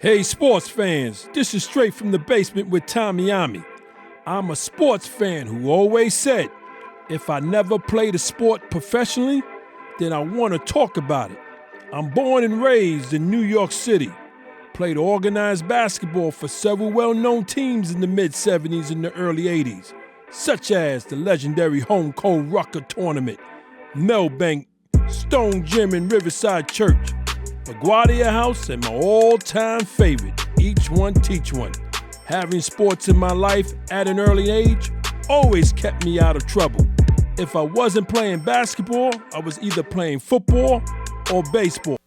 Hey sports fans, this is straight from the basement with OMMY. I'm a sports fan who always said, if I never played a sport professionally, then I want to talk about it. I'm born and raised in New York City. Played organized basketball for several well-known teams in the mid-'70s and the early '80s, such as the legendary Home Cold Rucker Tournament, Melbank, Stone Gym and Riverside Church, LaGuardia House, and my all-time favorite, Each One Teach One. Having sports in my life at an early age always kept me out of trouble. If I wasn't playing basketball, I was either playing football or baseball.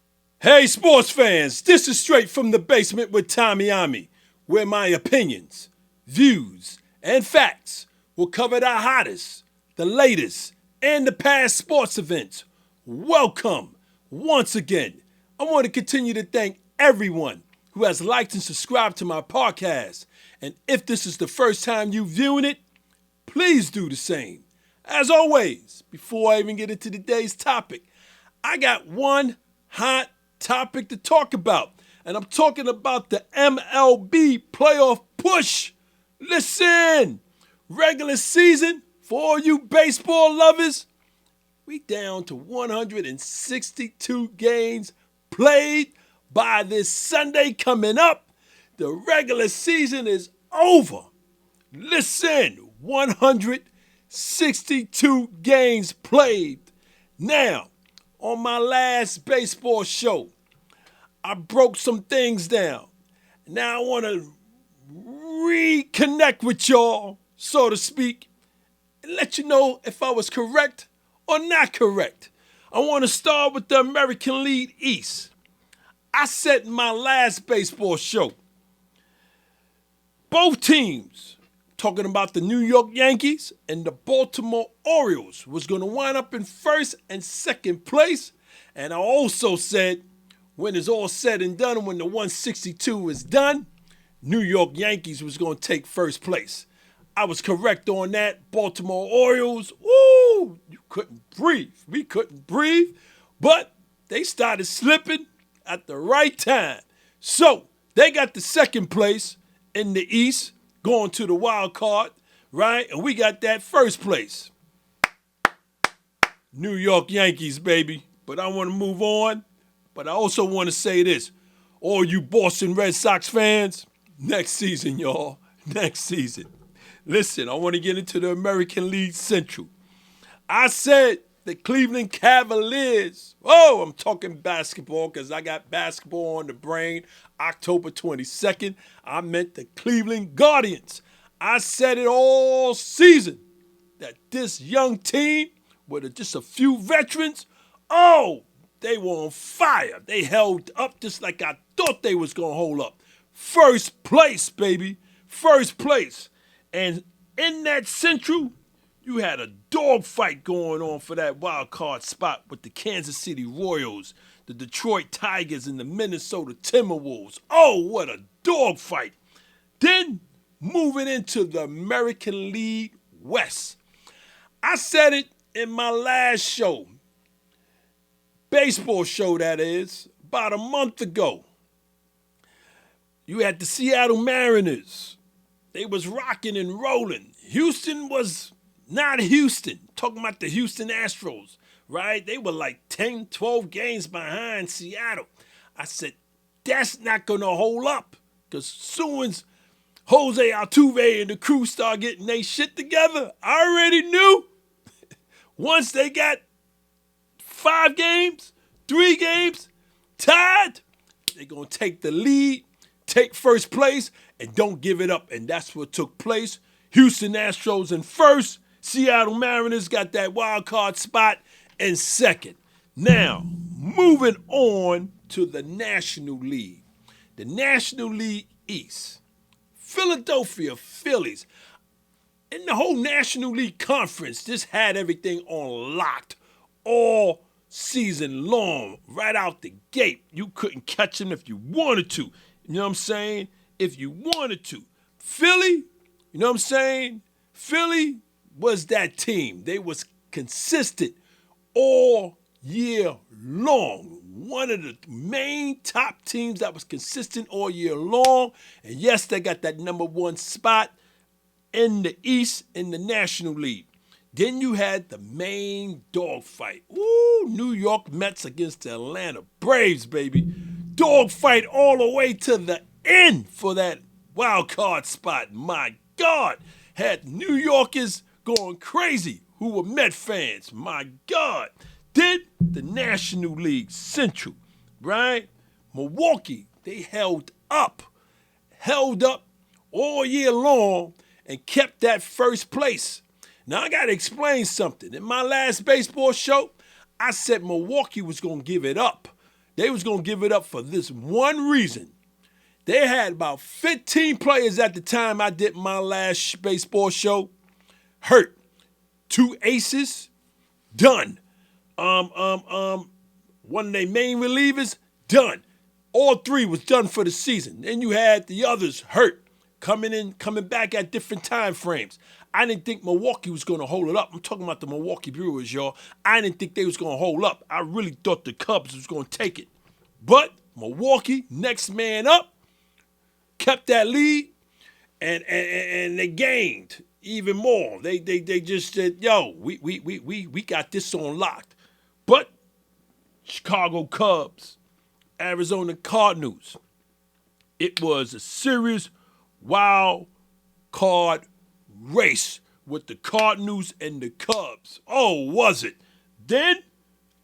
Hey sports fans, this is straight from the basement with OMMY, where my opinions, views, and facts will cover the hottest, the latest, and the past sports events. Welcome once again. I want to continue to thank everyone who has liked and subscribed to my podcast. And if this is the first time you're viewing it, please do the same. As always, before I even get into today's topic, I got one hot topic to talk about. And I'm talking about the MLB playoff push. Listen, regular season, for all you baseball lovers, we down to 162 games played. By this Sunday coming up, the regular season is over. Listen, 162 games played. Now, on my last baseball show, I broke some things down. Now I want to reconnect with y'all, so to speak, and let you know if I was correct or not correct. I want to start with the American League East. I said in my last baseball show, both teams, talking about the New York Yankees and the Baltimore Orioles, was going to wind up in first and second place. And I also said, when it's all said and done, when the 162 is done, New York Yankees was going to take first place. I was correct on that. Baltimore Orioles, woo, you couldn't breathe. We couldn't breathe, but they started slipping at the right time. So they got the second place in the East, going to the wild card, right? And we got that first place. New York Yankees, baby. But I want to move on. But I also want to say this. All you Boston Red Sox fans, next season, y'all. Next season. Listen, I want to get into the American League Central. I said the Cleveland Cavaliers. Oh, I'm talking basketball because I got basketball on the brain. October 22nd, I meant the Cleveland Guardians. I said it all season that this young team with just a few veterans, oh, they were on fire. They held up just like I thought they was going to hold up. First place, baby. First place. And in that Central, you had a dogfight going on for that wild card spot with the Kansas City Royals, the Detroit Tigers, and the Minnesota Timberwolves. Oh, what a dogfight. Then, moving into the American League West. I said it in my last show, baseball show that is, about a month ago. You had the Seattle Mariners. They was rocking and rolling. Houston was not Houston. Talking about the Houston Astros, right? They were like 10, 12 games behind Seattle. I said, that's not going to hold up. Because soon as Jose Altuve and the crew start getting their shit together, I already knew. Once they got 5 games, 3 games, tied, they're going to take the lead, take first place, and don't give it up. And that's what took place. Houston Astros in first. Seattle Mariners got that wild card spot in second. Now, moving on to the National League. The National League East. Philadelphia Phillies. In the whole National League Conference, just had everything on locked all season long. Right out the gate. You couldn't catch them if you wanted to. You know what I'm saying? If you wanted to. Philly, you know what I'm saying? Philly was that team. They was consistent all year long. one of the main top teams that was consistent all year long. And yes, they got that number one spot in the East in the National League. Then you had the main dogfight. Ooh, New York Mets against the Atlanta Braves, baby. Dogfight all the way to the end for that wild card spot. My God, had New Yorkers going crazy who were Met fans. My God. Then the National League Central, right? Milwaukee, they held up all year long and kept that first place. Now, I got to explain something. In my last baseball show, I said Milwaukee was going to give it up. They was going to give it up for this one reason. They had about 15 players at the time I did my last baseball show hurt. 2 aces, done. One of their main relievers, done. All 3 was done for the season. Then you had the others hurt, coming back at different time frames. I didn't think Milwaukee was going to hold it up. I'm talking about the Milwaukee Brewers, y'all. I didn't think they was going to hold up. I really thought the Cubs was going to take it. But Milwaukee, next man up, kept that lead, and they gained even more. They just said, yo, we got this on locked. But Chicago Cubs, Arizona Cardinals, it was a serious wild card race with the Cardinals and the Cubs. Oh, was it? Then,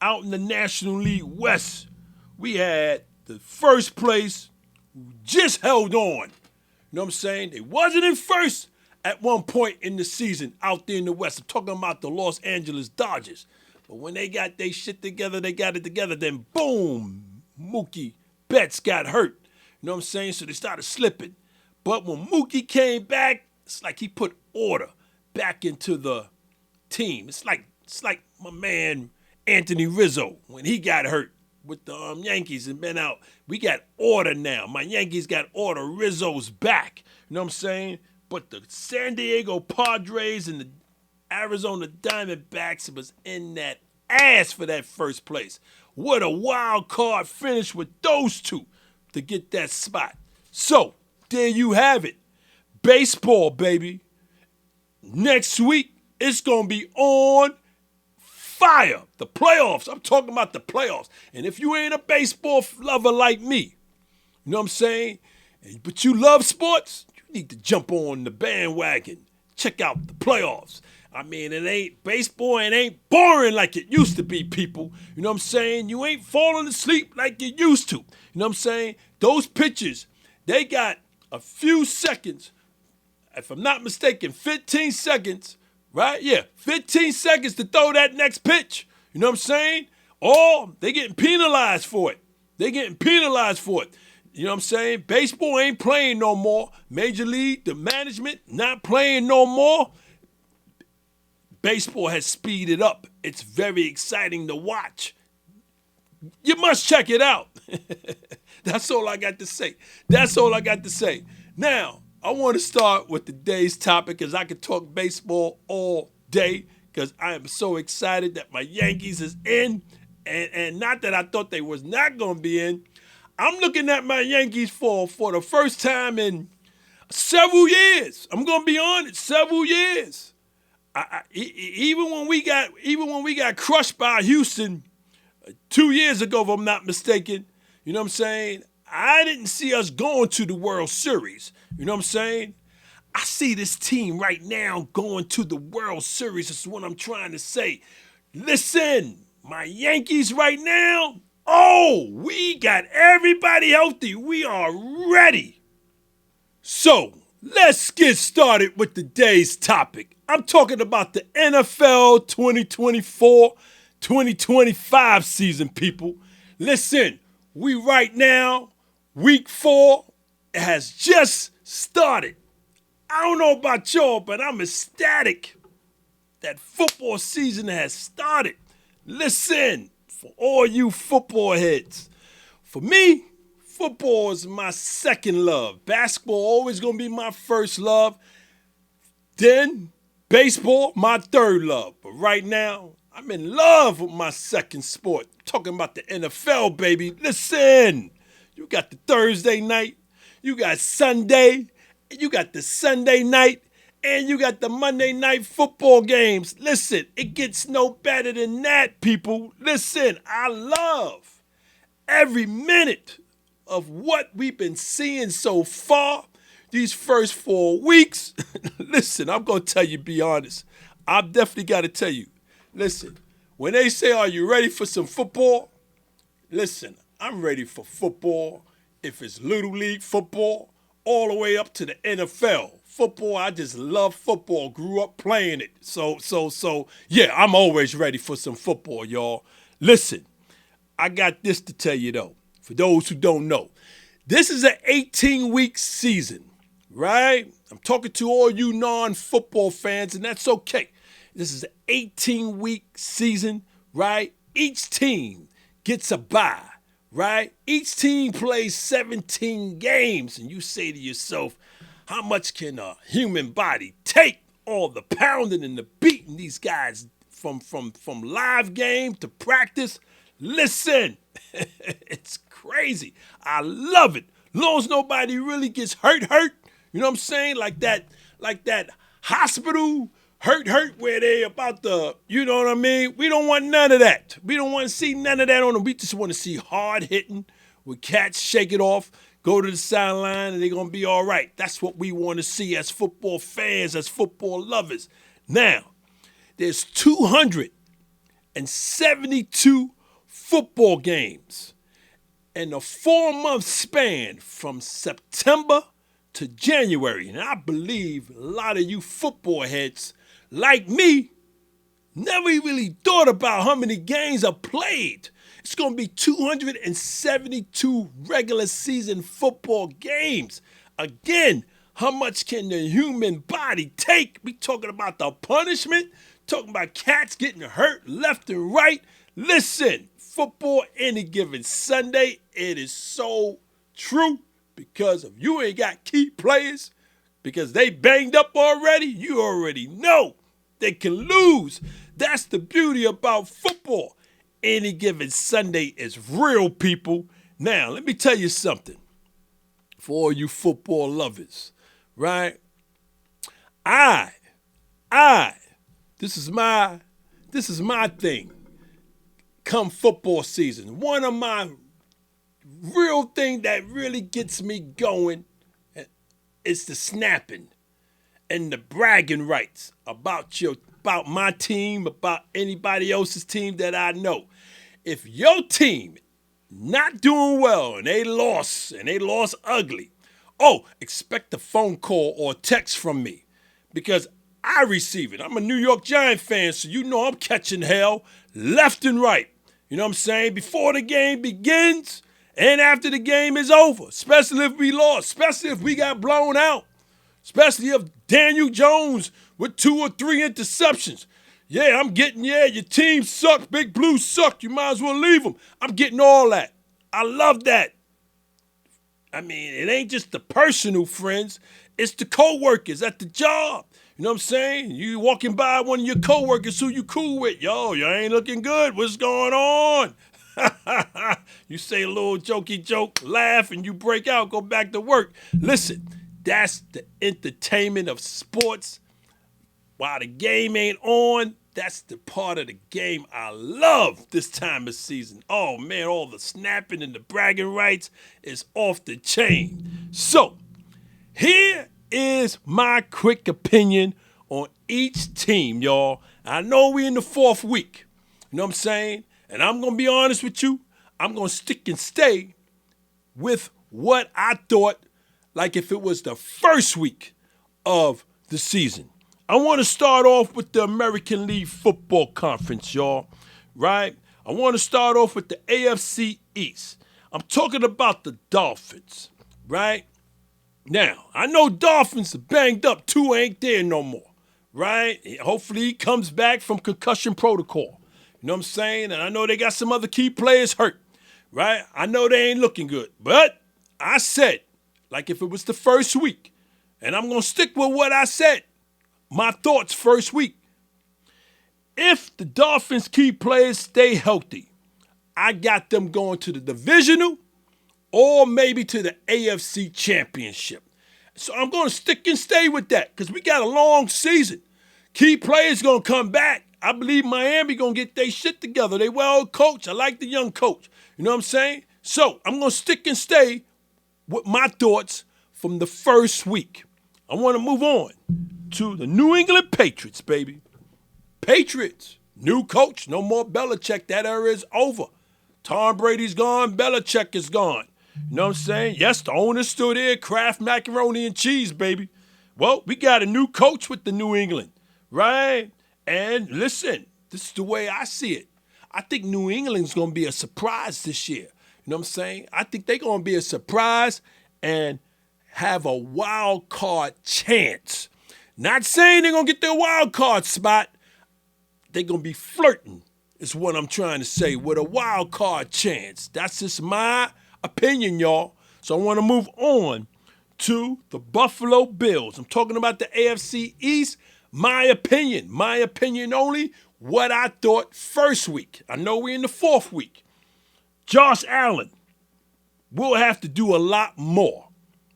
out in the National League West, we had the first place who just held on. You know what I'm saying? They wasn't in first at one point in the season out there in the West. I'm talking about the Los Angeles Dodgers. But when they got their shit together, they got it together, then boom, Mookie Betts got hurt. You know what I'm saying? So they started slipping. But when Mookie came back, it's like he put order back into the team. It's like my man Anthony Rizzo when he got hurt with the Yankees and been out. We got order now. My Yankees got order. Rizzo's back. You know what I'm saying? But the San Diego Padres and the Arizona Diamondbacks was in that ass for that first place. What a wild card finish with those two to get that spot. So, there you have it. Baseball, baby. Next week, it's going to be on fire. The playoffs. I'm talking about the playoffs. And if you ain't a baseball lover like me, you know what I'm saying? But you love sports, you need to jump on the bandwagon. Check out the playoffs. I mean, baseball ain't boring like it used to be, people. You know what I'm saying? You ain't falling asleep like you used to. You know what I'm saying? Those pitchers, they got a few seconds, if I'm not mistaken, 15 seconds, right? Yeah, 15 seconds to throw that next pitch. You know what I'm saying? Or they getting penalized for it. You know what I'm saying? Baseball ain't playing no more. Major League, the management, not playing no more. Baseball has speeded up. It's very exciting to watch. You must check it out. That's all I got to say. Now, I want to start with today's topic because I could talk baseball all day because I am so excited that my Yankees is in. And not that I thought they was not going to be in. I'm looking at my Yankees for the first time in several years. I'm going to be honest, several years. Even when we got crushed by Houston 2 years ago, if I'm not mistaken, you know what I'm saying? I didn't see us going to the World Series. You know what I'm saying? I see this team right now going to the World Series. That's what I'm trying to say. Listen, my Yankees right now, we got everybody healthy. We are ready. So, let's get started with today's topic. I'm talking about the NFL 2024-2025 season, people. Listen, we right now, week 4, it has just started. I don't know about y'all, but I'm ecstatic that football season has started. Listen, for all you football heads, for me, football is my second love. Basketball always going to be my first love. Then baseball, my third love. But right now, I'm in love with my second sport. Talking about the NFL, baby. Listen, you got the Thursday night, you got Sunday, you got the Sunday night, and you got the Monday night football games. Listen, it gets no better than that, people. Listen, I love every minute of what we've been seeing so far these first 4 weeks. Listen, I'm going to tell you, be honest. I've definitely got to tell you. Listen, when they say, are you ready for some football? Listen, I'm ready for football. If it's Little League football, all the way up to the NFL. Football, I just love football. Grew up playing it. So, yeah, I'm always ready for some football, y'all. Listen, I got this to tell you, though, for those who don't know. This is an 18-week season, right? I'm talking to all you non-football fans, and that's okay. This is an 18-week season, right? Each team gets a bye, right? Each team plays 17 games, and you say to yourself, how much can a human body take? All the pounding and the beating these guys from live game to practice. Listen, it's crazy. I love it. Long as nobody really gets hurt. You know what I'm saying? Like that hospital hurt where they about to, you know what I mean? We don't want none of that. We don't want to see none of that on them. We just want to see hard hitting with cats shake it off, go to the sideline, and they're going to be all right. That's what we want to see as football fans, as football lovers. Now, there's 272 football games in a 4-month span from September to January. And I believe a lot of you football heads, like me, never really thought about how many games are played. It's going to be 272 regular season football games. Again, how much can the human body take? We talking about the punishment, talking about cats getting hurt left and right. Listen, football any given Sunday, it is so true, because if you ain't got key players, because they banged up already, you already know they can lose. That's the beauty about football. Any given Sunday is real, people. Now, let me tell you something for all you football lovers, right? This is my thing. Come football season, one of my real thing that really gets me going is the snapping and the bragging rights about my team, about anybody else's team that I know. If your team not doing well and they lost ugly, expect a phone call or text from me, because I receive it. I'm a New York Giant fan, so you know I'm catching hell left and right. You know what I'm saying? Before the game begins and after the game is over, especially if we lost, especially if we got blown out, especially if Daniel Jones with 2 or 3 interceptions. Yeah, your team sucks, Big Blue suck, you might as well leave them. I'm getting all that. I love that. I mean, it ain't just the personal friends, it's the co-workers at the job. You know what I'm saying? You walking by one of your coworkers who you cool with. Yo, you ain't looking good. What's going on? You say a little jokey joke, laugh, and you break out, go back to work. Listen, that's the entertainment of sports. While the game ain't on, that's the part of the game I love this time of season. Oh, man, all the snapping and the bragging rights is off the chain. So, here is my quick opinion on each team, y'all. I know we in the 4th week. You know what I'm saying? And I'm going to be honest with you. I'm going to stick and stay with what I thought like if it was the first week of the season. I want to start off with the American League Football Conference, y'all, right? I want to start off with the AFC East. I'm talking about the Dolphins, right? Now, I know Dolphins are banged up. Tua ain't there no more, right? Hopefully he comes back from concussion protocol. You know what I'm saying? And I know they got some other key players hurt, right? I know they ain't looking good. But I said, like if it was the first week, and I'm going to stick with what I said, my thoughts first week. If the Dolphins' key players stay healthy, I got them going to the divisional or maybe to the AFC Championship. So I'm going to stick and stay with that because we got a long season. Key players going to come back. I believe Miami going to get their shit together. They well coached. I like the young coach. You know what I'm saying? So I'm going to stick and stay with my thoughts from the first week. I want to move on to the New England Patriots, baby. Patriots, new coach, no more Belichick. That era is over. Tom Brady's gone, Belichick is gone. You know what I'm saying? Yes, the owner's still there, Kraft macaroni and cheese, baby. Well, we got a new coach with the New England, right? And listen, this is the way I see it. I think New England's going to be a surprise this year. You know what I'm saying? I think they're going to be a surprise and have a wild card chance. Not saying they're going to get their wild card spot. They're going to be flirting, is what I'm trying to say, with a wild card chance. That's just my opinion, y'all. So I want to move on to the Buffalo Bills. I'm talking about the AFC East. My opinion only, what I thought first week. I know we're in the fourth week. Josh Allen will have to do a lot more.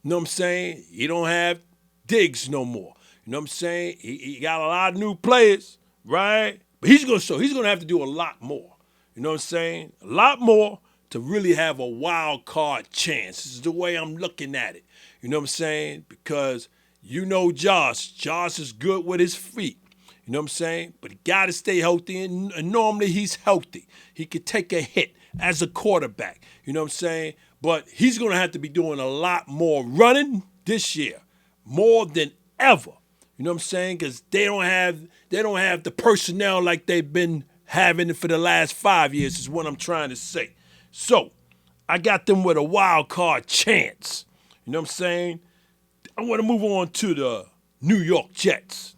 You know what I'm saying? He don't have Diggs no more. You know what I'm saying? He got a lot of new players, right? But he's going to have to do a lot more. You know what I'm saying? A lot more to really have a wild card chance. This is the way I'm looking at it. You know what I'm saying? Because you know Josh. Josh is good with his feet. You know what I'm saying? But he got to stay healthy, and normally he's healthy. He could take a hit as a quarterback. You know what I'm saying? But he's going to have to be doing a lot more running this year, more than ever. You know what I'm saying? Because they don't have the personnel like they've been having for the last 5 years is what I'm trying to say. So I got them with a wild card chance. You know what I'm saying? I want to move on to the New York Jets.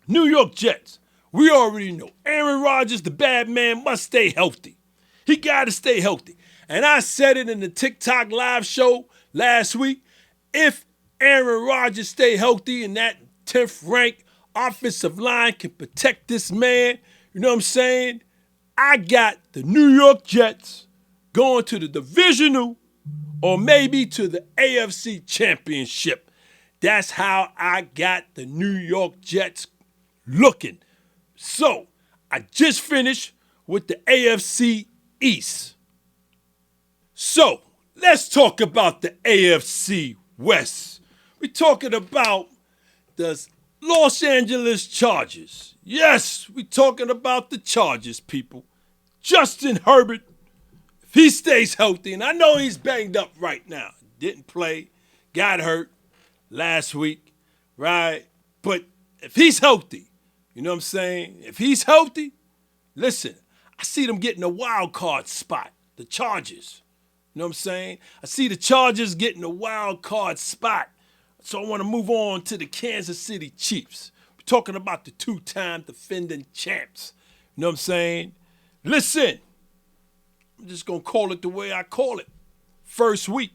New York Jets. We already know Aaron Rodgers, the bad man, must stay healthy. He got to stay healthy. And I said it in the TikTok live show last week. If Aaron Rodgers stay healthy and that 10th ranked offensive line can protect this man, you know what I'm saying? I got the New York Jets going to the divisional or maybe to the AFC Championship. That's how I got the New York Jets looking. So, I just finished with the AFC East. So, let's talk about the AFC West. We're talking about the Los Angeles Chargers. Yes, we're talking about the Chargers, people. Justin Herbert, if he stays healthy, and I know he's banged up right now. Didn't play, got hurt last week, right? But if he's healthy, you know what I'm saying? If he's healthy, listen, I see them getting a wild card spot, the Chargers. You know what I'm saying? I see the Chargers getting a wild card spot. So I want to move on to the Kansas City Chiefs. We're talking about the two-time defending champs. You know what I'm saying? Listen, I'm just going to call it the way I call it. First week,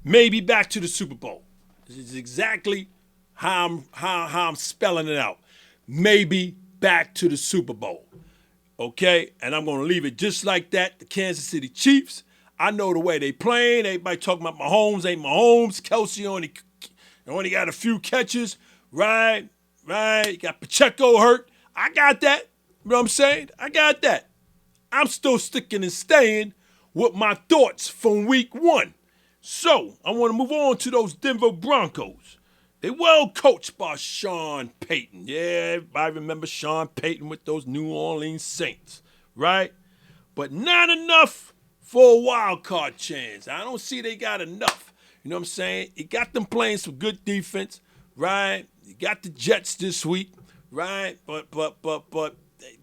maybe back to the Super Bowl. This is exactly how I'm spelling it out. Maybe back to the Super Bowl. Okay? And I'm going to leave it just like that. The Kansas City Chiefs, I know the way they playing. Everybody talking about Mahomes, ain't Mahomes. Kelsey only got a few catches. Right. Got Pacheco hurt. I got that. You know what I'm saying? I got that. I'm still sticking and staying with my thoughts from week one. So, I want to move on to those Denver Broncos. They well coached by Sean Payton. Yeah, everybody remember Sean Payton with those New Orleans Saints, right? But not enough for a wild card chance. I don't see they got enough. You know what I'm saying? You got them playing some good defense, right? You got the Jets this week, right? But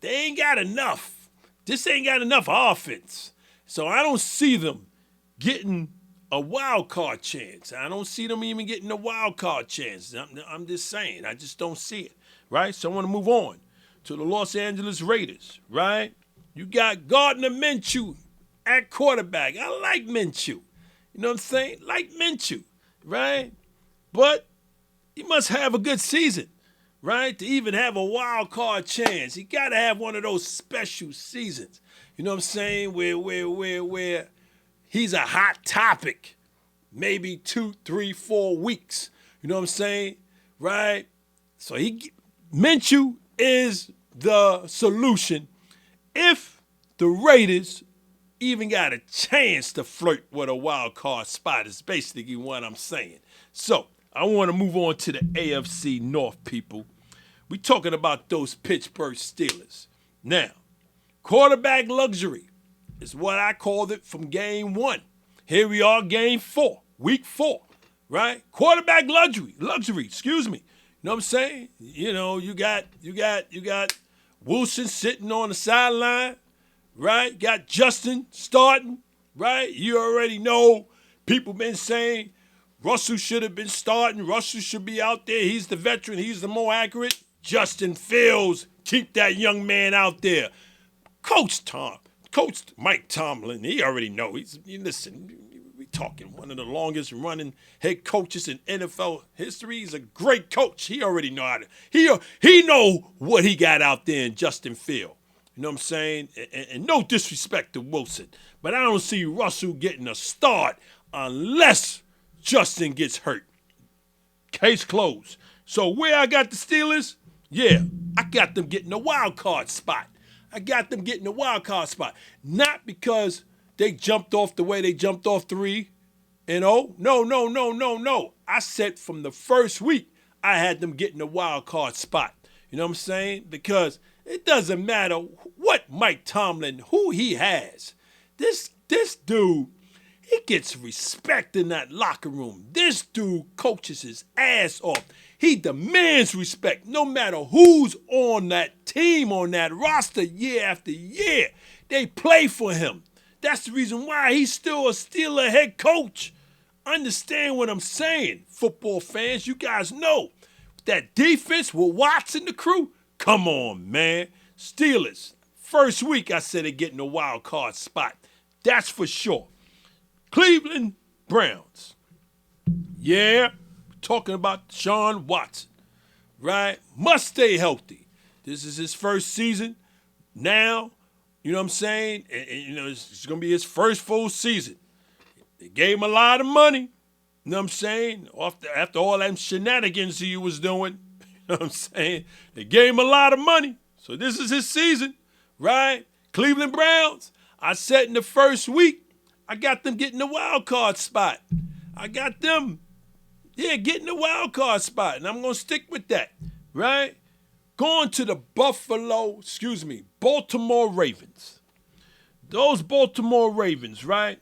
they ain't got enough. This ain't got enough offense. So I don't see them getting a wild card chance. I don't see them even getting a wild card chance. I'm just saying. I just don't see it, right? So I want to move on to the Los Angeles Raiders, right? You got Gardner Minshew at quarterback. I like Minshew. You know what I'm saying? Like Minshew, right? But he must have a good season, right? To even have a wild card chance. He got to have one of those special seasons. You know what I'm saying? Where he's a hot topic. Maybe 2, 3, 4 weeks. You know what I'm saying? Right? So Minshew is the solution if the Raiders even got a chance to flirt with a wild card spot is basically what I'm saying. So I want to move on to the AFC North, people. We talking about those Pittsburgh Steelers. Now, quarterback luxury is what I called it from game 1. Here we are, game 4, week 4, right? Quarterback luxury, excuse me. You know what I'm saying? You know, you got Wilson sitting on the sideline, right? Got Justin starting, right? You already know people been saying Russell should have been starting. Russell should be out there. He's the veteran. He's the more accurate. Justin Fields, keep that young man out there. Coach Mike Tomlin, he already know. Listen, we talking one of the longest running head coaches in NFL history. He's a great coach. He already know how to. He know what he got out there in Justin Fields. You know what I'm saying? And no disrespect to Wilson, but I don't see Russell getting a start unless Justin gets hurt. Case closed. So where I got the Steelers? Yeah, I got them getting a wild card spot. Not because they jumped off the way they jumped off 3-0. No. I said from the first week, I had them getting a wild card spot. You know what I'm saying? Because it doesn't matter what Mike Tomlin, who he has. This dude, he gets respect in that locker room. This dude coaches his ass off. He demands respect no matter who's on that team, on that roster year after year. They play for him. That's the reason why he's still a Steeler head coach. Understand what I'm saying, football fans. You guys know that defense with Watts and the crew. Come on, man. Steelers, first week I said they're getting a wild card spot. That's for sure. Cleveland Browns. Yeah, talking about Deshaun Watson, right? Must stay healthy. This is his first season. Now, you know what I'm saying? And you know, it's going to be his first full season. They gave him a lot of money. You know what I'm saying? After all them shenanigans he was doing, you know what I'm saying? They gave him a lot of money. So this is his season, right? Cleveland Browns, I said in the first week, I got them getting the wild card spot. I got them, getting the wild card spot. And I'm going to stick with that, right? Going to the Baltimore Ravens. Those Baltimore Ravens, right?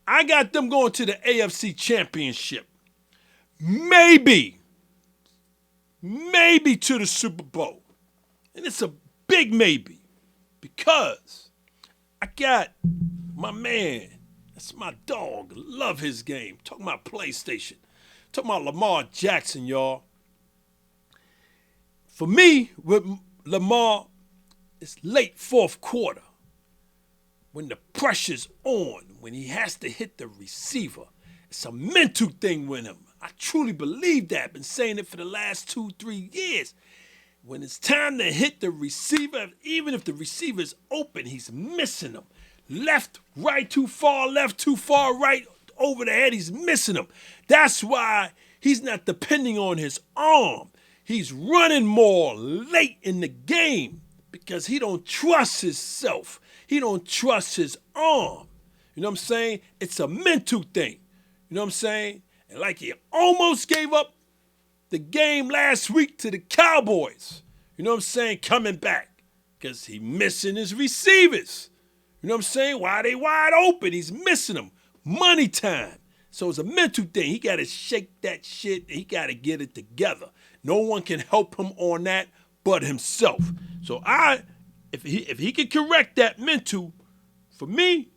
I got them going to the AFC Championship. Maybe to the Super Bowl. And it's a big maybe because I got my man, that's my dog, love his game. Talking about PlayStation. Talking about Lamar Jackson, y'all. For me, with Lamar, it's late fourth quarter. When the pressure's on, when he has to hit the receiver. It's a mental thing with him. I truly believe that. Been saying it for the last 2-3 years. When it's time to hit the receiver, even if the receiver's open, he's missing them. Left, right, too far, left, too far, right, over the head, he's missing them. That's why he's not depending on his arm. He's running more late in the game because he don't trust himself. He don't trust his arm. You know what I'm saying? It's a mental thing. You know what I'm saying? And like he almost gave up the game last week to the Cowboys. You know what I'm saying? Coming back because he missing his receivers. You know what I'm saying? Why they wide open? He's missing them. Money time. So it's a mental thing. He got to shake that shit. He got to get it together. No one can help him on that but himself. So if he can correct that mental, for me,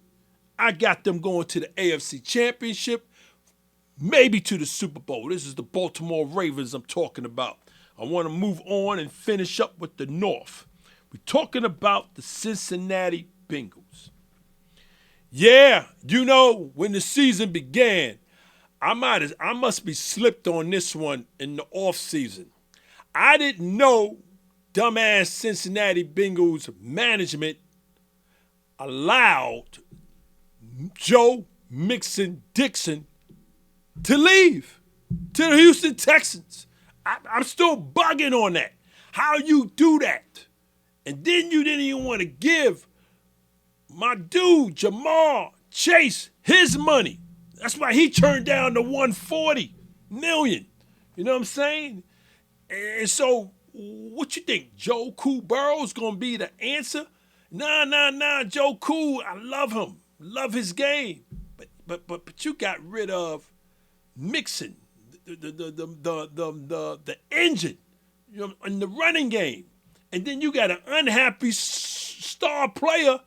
I got them going to the AFC Championship, maybe to the Super Bowl. This is the Baltimore Ravens I'm talking about. I want to move on and finish up with the North. We're talking about the Cincinnati Bengals. Yeah, you know, when the season began, I must be slipped on this one in the off season. I didn't know dumbass Cincinnati Bengals management allowed Joe Mixon Dixon to leave to the Houston Texans. I'm still bugging on that. How you do that? And then you didn't even want to give my dude Jamar Chase his money. That's why he turned down the $140 million. You know what I'm saying? And so, what you think? Joe Cool Burrow's gonna be the answer? Nah. Joe Cool, I love him, love his game, but you got rid of Mixon, the engine, you know, in the running game, and then you got an unhappy star player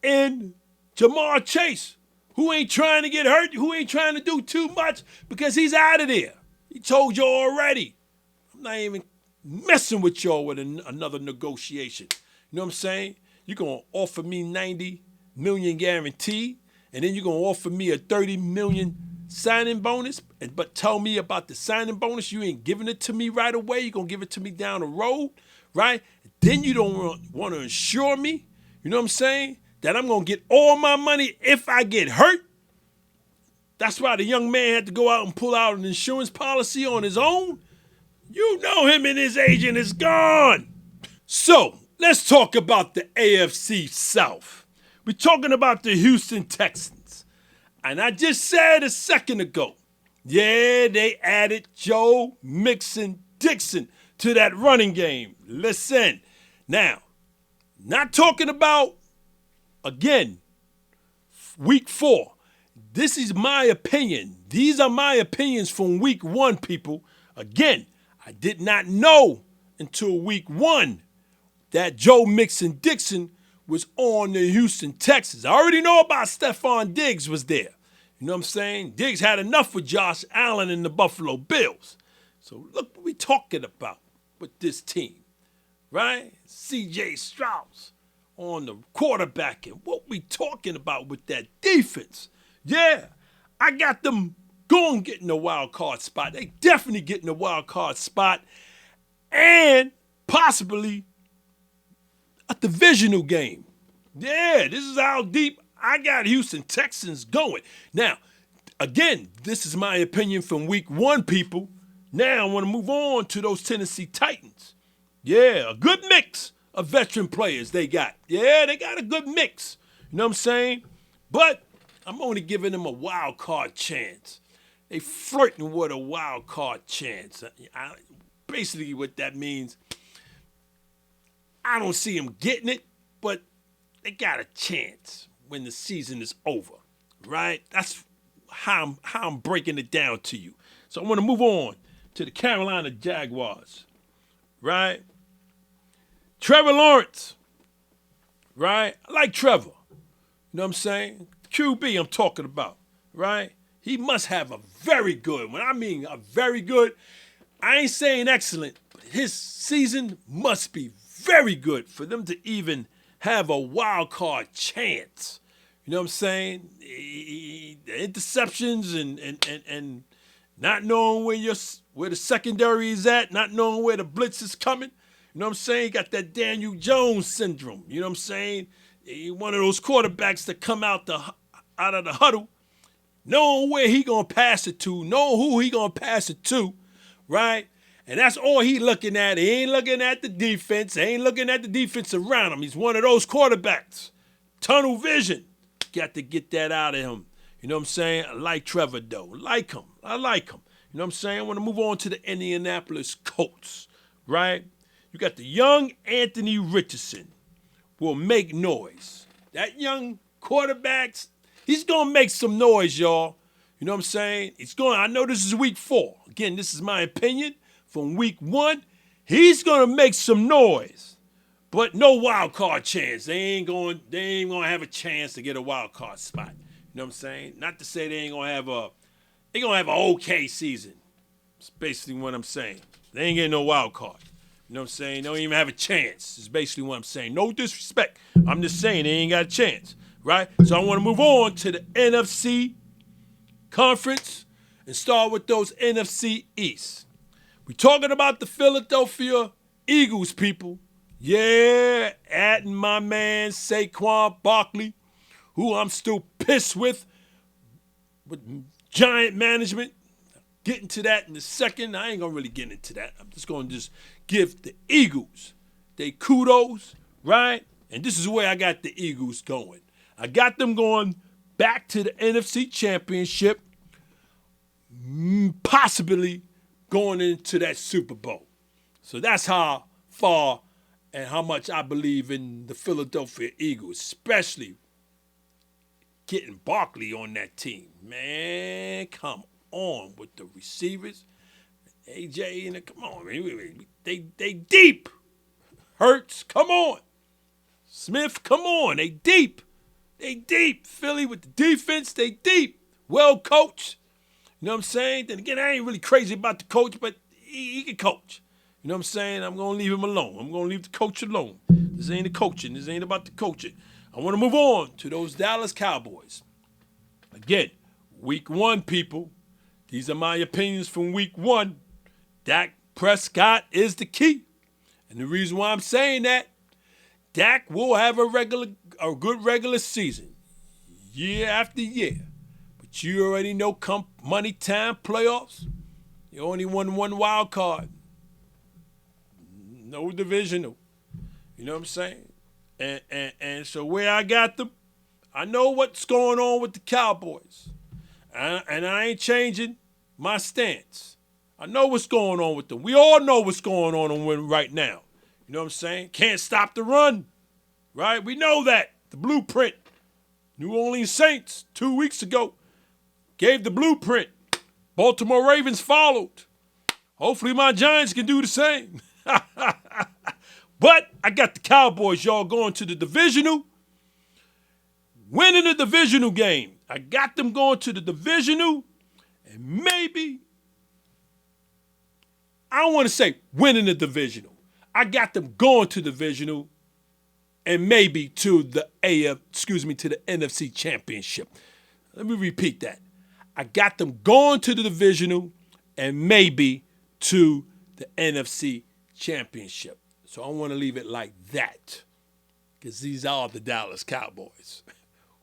in Jamar Chase, who ain't trying to get hurt, who ain't trying to do too much because he's out of there. He told you already. I'm not even messing with y'all with another negotiation. You know what I'm saying? You're going to offer me $90 million guaranteed, and then you're going to offer me a $30 million signing bonus, but tell me about the signing bonus. You ain't giving it to me right away. You're going to give it to me down the road, right? Then you don't want to insure me, you know what I'm saying, that I'm going to get all my money if I get hurt. That's why the young man had to go out and pull out an insurance policy on his own. You know him and his agent is gone. So, let's talk about the AFC South. We're talking about the Houston Texans. And I just said a second ago, yeah, they added Joe Mixon Dixon to that running game. Listen, now, not talking about, again, week 4. This is my opinion. These are my opinions from week 1, people. Again, I did not know until week 1 that Joe Mixon Dixon was on the Houston Texans. I already know about Stephon Diggs was there. You know what I'm saying? Diggs had enough with Josh Allen and the Buffalo Bills. So look what we're talking about with this team, right? C.J. Strauss on the quarterback, and what we talking about with that defense. Yeah, I got them going getting a wild card spot. They definitely getting a wild card spot and possibly a divisional game. Yeah, this is how deep I got Houston Texans going. Now, again, this is my opinion from week 1, people. Now I want to move on to those Tennessee Titans. Yeah, a good mix of veteran players they got. Yeah, they got a good mix. You know what I'm saying? But I'm only giving them a wild card chance. They flirting with a wild card chance. Basically what that means, I don't see them getting it, but they got a chance when the season is over, right? That's how I'm breaking it down to you. So I want to move on to the Carolina Jaguars, right? Trevor Lawrence, right? I like Trevor. You know what I'm saying? QB I'm talking about, right? He must have a very good, when I mean a very good, I ain't saying excellent, but his season must be very good for them to even have a wild card chance. You know what I'm saying? The interceptions and not knowing where the secondary is at, not knowing where the blitz is coming. You know what I'm saying? He got that Daniel Jones syndrome. You know what I'm saying? He one of those quarterbacks that come out of the huddle, knowing where he gonna pass it to, knowing who he gonna pass it to, right? And that's all he looking at. He ain't looking at the defense. He ain't looking at the defense around him. He's one of those quarterbacks. Tunnel vision. Got to get that out of him. You know what I'm saying? I like Trevor, though. I like him. You know what I'm saying? I want to move on to the Indianapolis Colts, right? You got the young Anthony Richardson will make noise. That young quarterback, he's going to make some noise, y'all. You know what I'm saying? I know this is week 4. Again, this is my opinion. From week 1, he's going to make some noise. But no wild card chance. They ain't going to have a chance to get a wild card spot. You know what I'm saying? Not to say they're going to have an okay season. That's basically what I'm saying. They ain't getting no wild card. You know what I'm saying? They don't even have a chance. That's basically what I'm saying. No disrespect. I'm just saying they ain't got a chance, right? So I want to move on to the NFC conference and start with those NFC East. We talking about the Philadelphia Eagles, people. Yeah, adding my man Saquon Barkley, who I'm still pissed with Giant management. Getting to that in a second. I ain't going to really get into that. I'm just going to just give the Eagles they kudos, right? And this is where I got the Eagles going. I got them going back to the NFC Championship, possibly going into that Super Bowl. So that's how far and how much I believe in the Philadelphia Eagles, especially getting Barkley on that team. Man, come on with the receivers. AJ, and come on, man. They deep. Hurts, come on. Smith, come on. They deep. They deep. Philly with the defense, they deep. Well coached. You know what I'm saying? Then again, I ain't really crazy about the coach, but he can coach. You know what I'm saying? I'm going to leave him alone. I'm going to leave the coach alone. This ain't the coaching. This ain't about the coaching. I want to move on to those Dallas Cowboys. Again, week 1, people. These are my opinions from week 1. Dak Prescott is the key. And the reason why I'm saying that, Dak will have a good regular season, year after year. But you already know come money time playoffs, you only won 1 wild card. No divisional. You know what I'm saying? And so where I got them, I know what's going on with the Cowboys. And I ain't changing my stance. I know what's going on with them. We all know what's going on right now. You know what I'm saying? Can't stop the run, right? We know that. The blueprint. New Orleans Saints 2 weeks ago gave the blueprint. Baltimore Ravens followed. Hopefully my Giants can do the same. But I got the Cowboys, y'all, going to the divisional. Winning the divisional game. I got them going to the divisional. And maybe, I don't want to say winning the divisional. I got them going to divisional and maybe to the to the NFC Championship. Let me repeat that. I got them going to the divisional and maybe to the NFC Championship. So I want to leave it like that. Because these are the Dallas Cowboys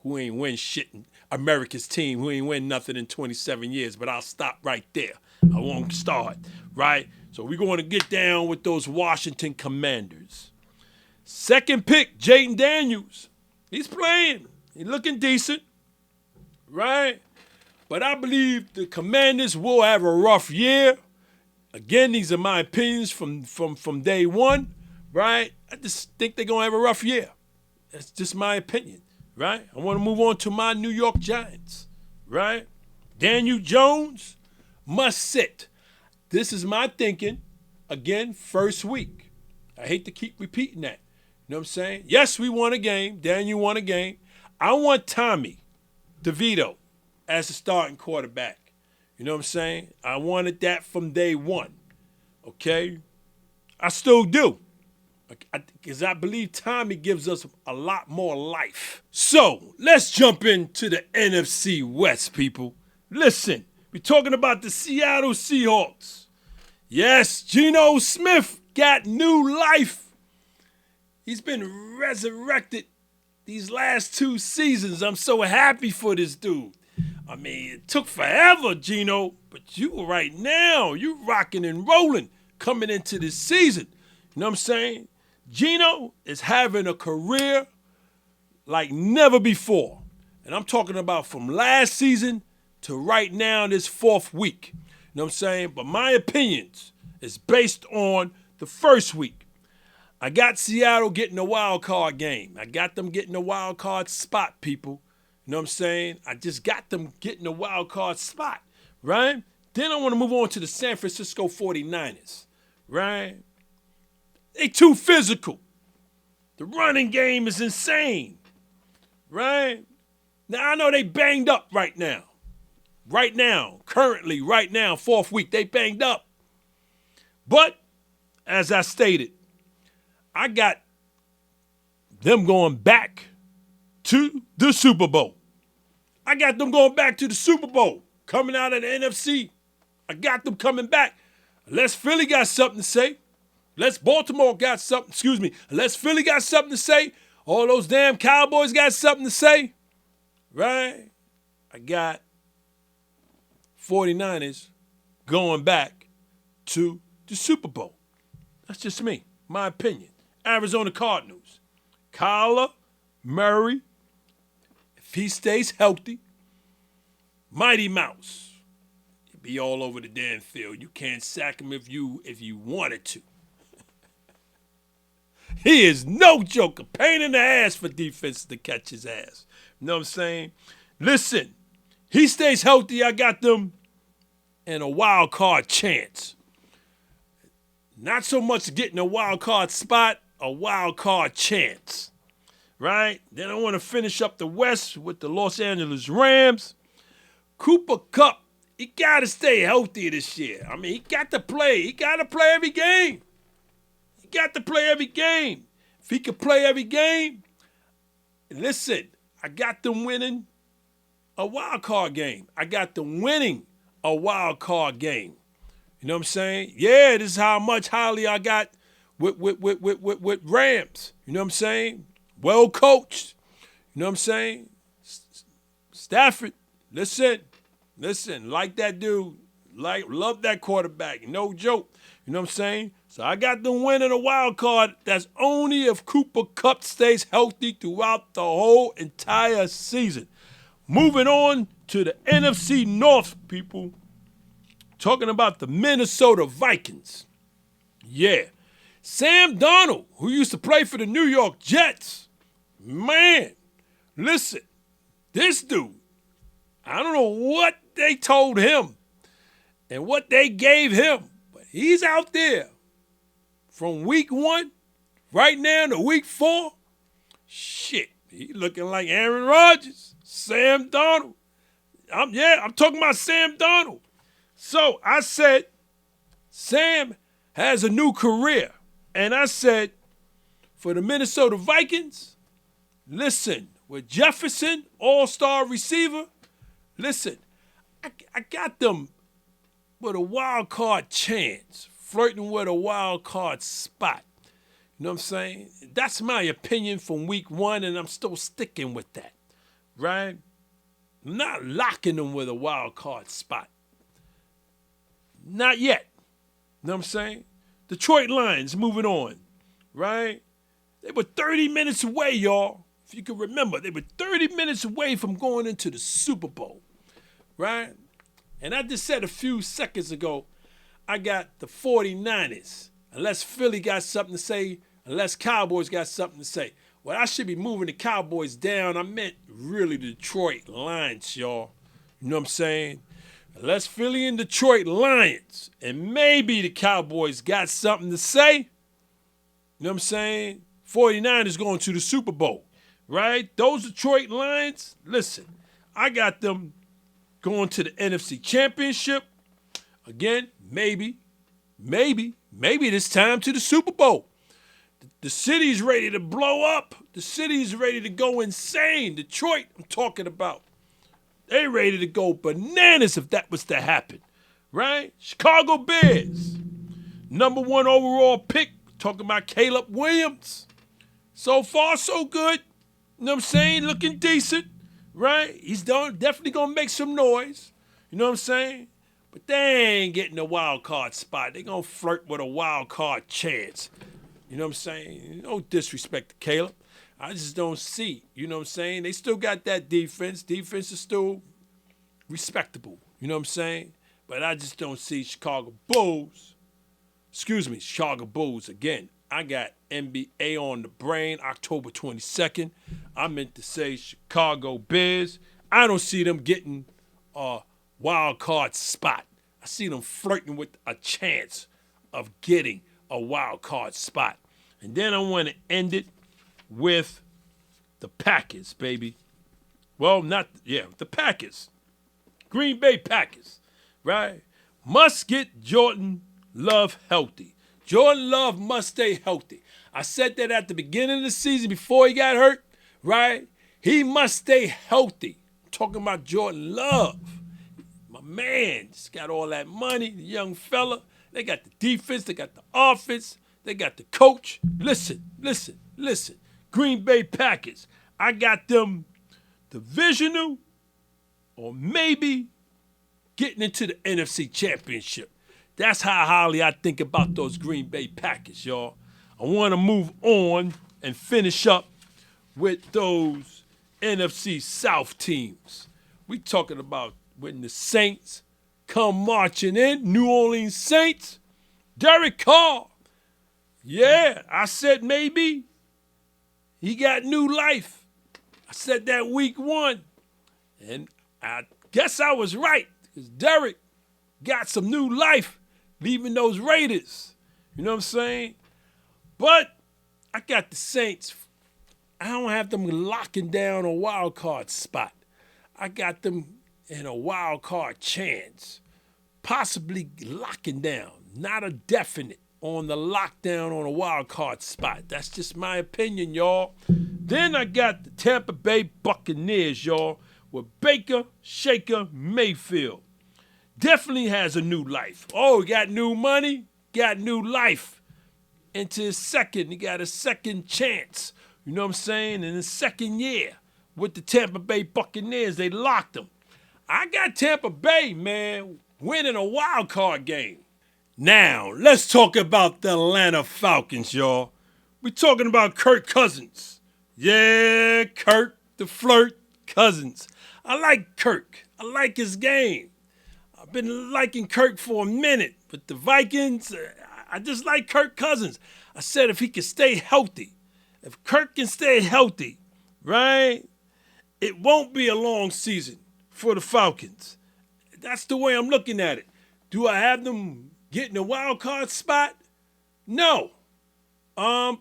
who ain't win shit in America's team, who ain't win nothing in 27 years. But I'll stop right there. I won't start, right? So we're going to get down with those Washington Commanders. Second pick, Jaden Daniels. He's playing. He's looking decent, right? But I believe the Commanders will have a rough year. Again, these are my opinions from day one, right? I just think they're going to have a rough year. That's just my opinion, right? I want to move on to my New York Giants, right? Daniel Jones must sit. This is my thinking, again, first week. I hate to keep repeating that. You know what I'm saying? Yes, we won a game. Daniel won a game. I want Tommy DeVito as the starting quarterback. You know what I'm saying? I wanted that from day one, okay? I still do, because I believe Tommy gives us a lot more life. So let's jump into the NFC West, people. Listen, we're talking about the Seattle Seahawks. Yes, Geno Smith got new life. He's been resurrected these last 2 seasons. I'm so happy for this dude. I mean, it took forever, Geno, but you right now, you rocking and rolling coming into this season. You know what I'm saying? Geno is having a career like never before. And I'm talking about from last season to right now, this 4th week. You know what I'm saying? But my opinions is based on the first week. I got Seattle getting a wild card game. I got them getting a wild card spot, people. You know what I'm saying? I just got them getting a wild card spot, right? Then I want to move on to the San Francisco 49ers, right? They too physical. The running game is insane, right? Now, I know they banged up right now. Right now, currently, right now, 4th week, they banged up. But, as I stated, I got them going back to the Super Bowl. I got them going back to the Super Bowl, coming out of the NFC. I got them coming back. Unless Philly got something to say. Unless Baltimore got something, unless Philly got something to say, all those damn Cowboys got something to say, right? I got 49ers going back to the Super Bowl. That's just me, my opinion. Arizona Cardinals. Kyler Murray, if he stays healthy, Mighty Mouse. He'd be all over the damn field. You can't sack him if you wanted to. He is no joke. A pain in the ass for defense to catch his ass. You know what I'm saying? Listen, he stays healthy, I got them in a wild card chance. Not so much getting a wild card spot, a wild card chance. Right? Then I want to finish up the West with the Los Angeles Rams. Cooper Kupp, he got to stay healthy this year. I mean, he got to play. He got to play every game. He got to play every game. If he could play every game, listen, I got them winning a wild card game. I got them winning a wild card game. You know what I'm saying? Yeah, this is how much highly I got with Rams. You know what I'm saying? Well coached. You know what I'm saying? Stafford, listen, like that dude. Love that quarterback. No joke. You know what I'm saying? So I got them winning a wild card. That's only if Cooper Kupp stays healthy throughout the whole entire season. Moving on to the NFC North, people. Talking about the Minnesota Vikings. Yeah. Sam Darnold, who used to play for the New York Jets. Man, listen, this dude, I don't know what they told him and what they gave him, but he's out there from week 1 right now to week 4. Shit, he looking like Aaron Rodgers, Sam Darnold. I'm talking about Sam Darnold. So I said, Sam has a new career. And I said, for the Minnesota Vikings, listen, with Jefferson, all-star receiver, listen, I got them with a wild card chance, flirting with a wild card spot. You know what I'm saying? That's my opinion from week 1, and I'm still sticking with that, right? I'm not locking them with a wild card spot. Not yet. You know what I'm saying? Detroit Lions moving on, right? They were 30 minutes away, y'all. If you can remember, they were 30 minutes away from going into the Super Bowl, right? And I just said a few seconds ago, I got the 49ers. Unless Philly got something to say, unless Cowboys got something to say. Well, I should be moving the Cowboys down. I meant really the Detroit Lions, y'all. You know what I'm saying? Unless Philly and Detroit Lions, and maybe the Cowboys got something to say. You know what I'm saying? 49ers going to the Super Bowl, right? Those Detroit Lions, listen, I got them going to the NFC Championship. Again, maybe this time to the Super Bowl. The city's ready to blow up. The city's ready to go insane. Detroit, I'm talking about. They ready to go bananas if that was to happen, right? Chicago Bears, number 1 overall pick, talking about Caleb Williams. So far, so good. You know what I'm saying? Looking decent, right? He's definitely going to make some noise. You know what I'm saying? But they ain't getting a wild card spot. They going to flirt with a wild card chance. You know what I'm saying? No disrespect to Caleb. I just don't see. You know what I'm saying? They still got that defense. Defense is still respectable. You know what I'm saying? But I just don't see Chicago Bulls. Chicago Bulls again. I got NBA on the brain, October 22nd. I meant to say Chicago Bears. I don't see them getting a wild card spot. I see them flirting with a chance of getting a wild card spot. And then I want to end it with the Packers, baby. Well, the Packers. Green Bay Packers, right? Must get Jordan Love healthy. Jordan Love must stay healthy. I said that at the beginning of the season before he got hurt, right? He must stay healthy. I'm talking about Jordan Love. My man, just got all that money, the young fella. They got the defense. They got the offense. They got the coach. Listen. Green Bay Packers. I got them divisional or maybe getting into the NFC Championship. That's how highly I think about those Green Bay Packers, y'all. I want to move on and finish up with those NFC South teams. We talking about when the Saints come marching in, New Orleans Saints, Derek Carr. Yeah, I said maybe he got new life. I said that week 1. And I guess I was right, because Derek got some new life leaving those Raiders. You know what I'm saying? But I got the Saints. I don't have them locking down a wild card spot. I got them in a wild card chance. Possibly locking down. Not a definite on the lockdown on a wild card spot. That's just my opinion, y'all. Then I got the Tampa Bay Buccaneers, y'all, with Baker, Shaker, Mayfield. Definitely has a new life. Oh, he got new money, got new life. Into his second, he got a second chance. You know what I'm saying? In his second year with the Tampa Bay Buccaneers, they locked him. I got Tampa Bay, man, winning a wild card game. Now, let's talk about the Atlanta Falcons, y'all. We're talking about Kirk Cousins. Yeah, Kirk, the flirt Cousins. I like Kirk. I like his game. I've been liking Kirk for a minute, but the Vikings, I just like Kirk Cousins. I said if he can stay healthy, if Kirk can stay healthy, right, it won't be a long season for the Falcons. That's the way I'm looking at it. Do I have them getting a wild card spot? No. I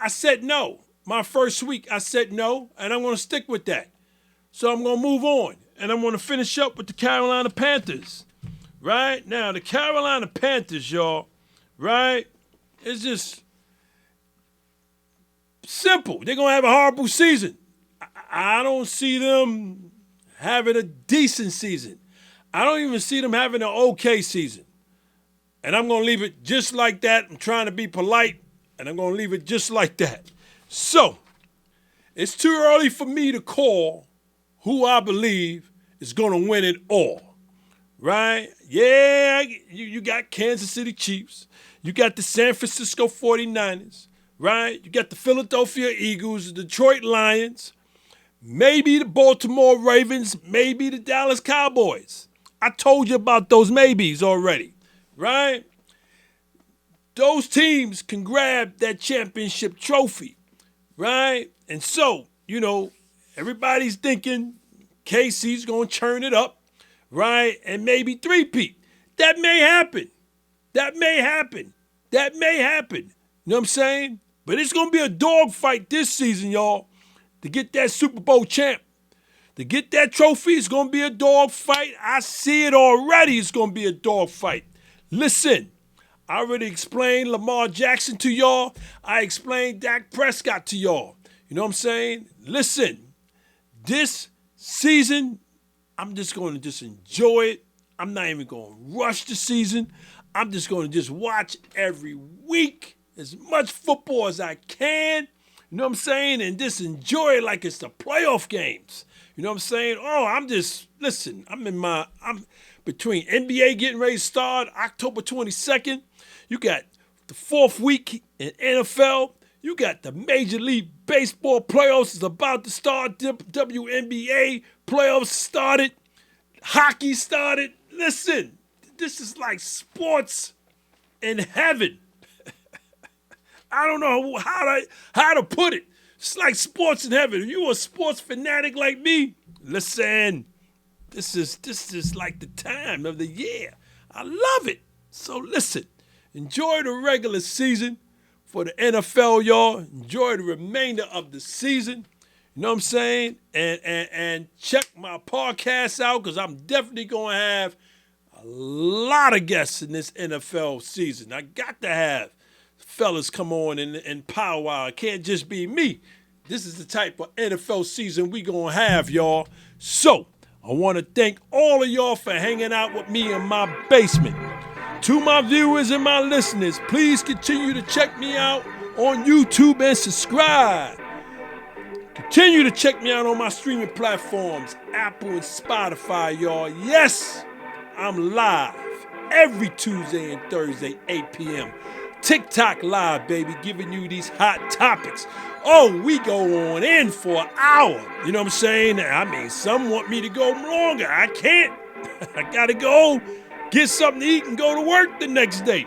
said no. My first week, I said no, and I'm going to stick with that. So I'm going to move on, and I'm going to finish up with the Carolina Panthers. Right? Now, the Carolina Panthers, y'all, right, it's just simple. They're going to have a horrible season. I don't see them having a decent season. I don't even see them having an okay season. And I'm going to leave it just like that. I'm trying to be polite, and I'm going to leave it just like that. So, it's too early for me to call who I believe is going to win it all. Right? Yeah, you got Kansas City Chiefs. You got the San Francisco 49ers. Right? You got the Philadelphia Eagles, the Detroit Lions, maybe the Baltimore Ravens, maybe the Dallas Cowboys. I told you about those maybes already. Right? Those teams can grab that championship trophy. Right? And so, everybody's thinking KC's going to churn it up, right? And maybe three-peat. That may happen. You know what I'm saying? But it's going to be a dogfight this season, y'all, to get that Super Bowl champ. To get that trophy, it's going to be a dogfight. I see it already. It's going to be a dogfight. Listen, I already explained Lamar Jackson to y'all. I explained Dak Prescott to y'all. You know what I'm saying? Listen, this season, I'm just going to just enjoy it. I'm not even going to rush the season. I'm just going to just watch every week as much football as I can. You know what I'm saying? And just enjoy it like it's the playoff games. You know what I'm saying? Oh, I'm between NBA getting ready to start, October 22nd. You got the fourth week in NFL. You got the Major League Baseball playoffs is about to start. WNBA playoffs started. Hockey started. Listen, this is like sports in heaven. I don't know how to put it. It's like sports in heaven. If you a sports fanatic like me, listen, this is like the time of the year. I love it. So listen, enjoy the regular season for the NFL, y'all. Enjoy the remainder of the season. You know what I'm saying? And check my podcast out, because I'm definitely going to have a lot of guests in this NFL season. I got to have fellas come on and powwow. It can't just be me. This is the type of NFL season we going to have, y'all. So, I want to thank all of y'all for hanging out with me in my basement. To my viewers and my listeners, please continue to check me out on YouTube and subscribe. Continue to check me out on my streaming platforms, Apple and Spotify, y'all. Yes, I'm live every Tuesday and Thursday, 8 p.m. TikTok live, baby, giving you these hot topics. Oh, we go on in for an hour. You know what I'm saying? I mean, some want me to go longer. I can't. I gotta go get something to eat and go to work the next day.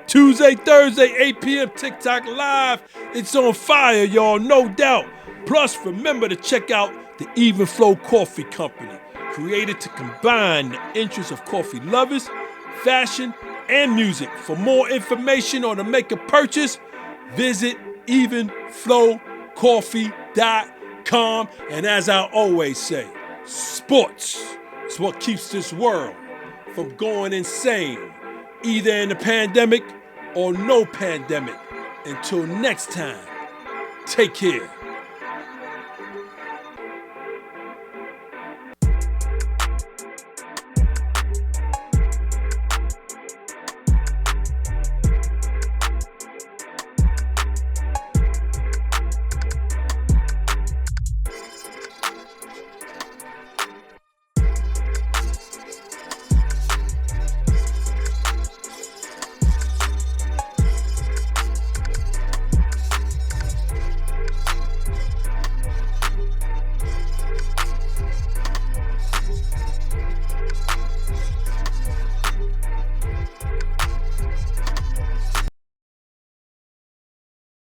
Tuesday, Thursday, 8 p.m. TikTok live. It's on fire, y'all, no doubt. Plus, remember to check out the Even Flow Coffee Company, created to combine the interests of coffee lovers, fashion, and music. For more information or to make a purchase, visit evenflowcoffee.com. And as I always say, sports is what keeps this world from going insane, either in the pandemic or no pandemic. Until next time, take care.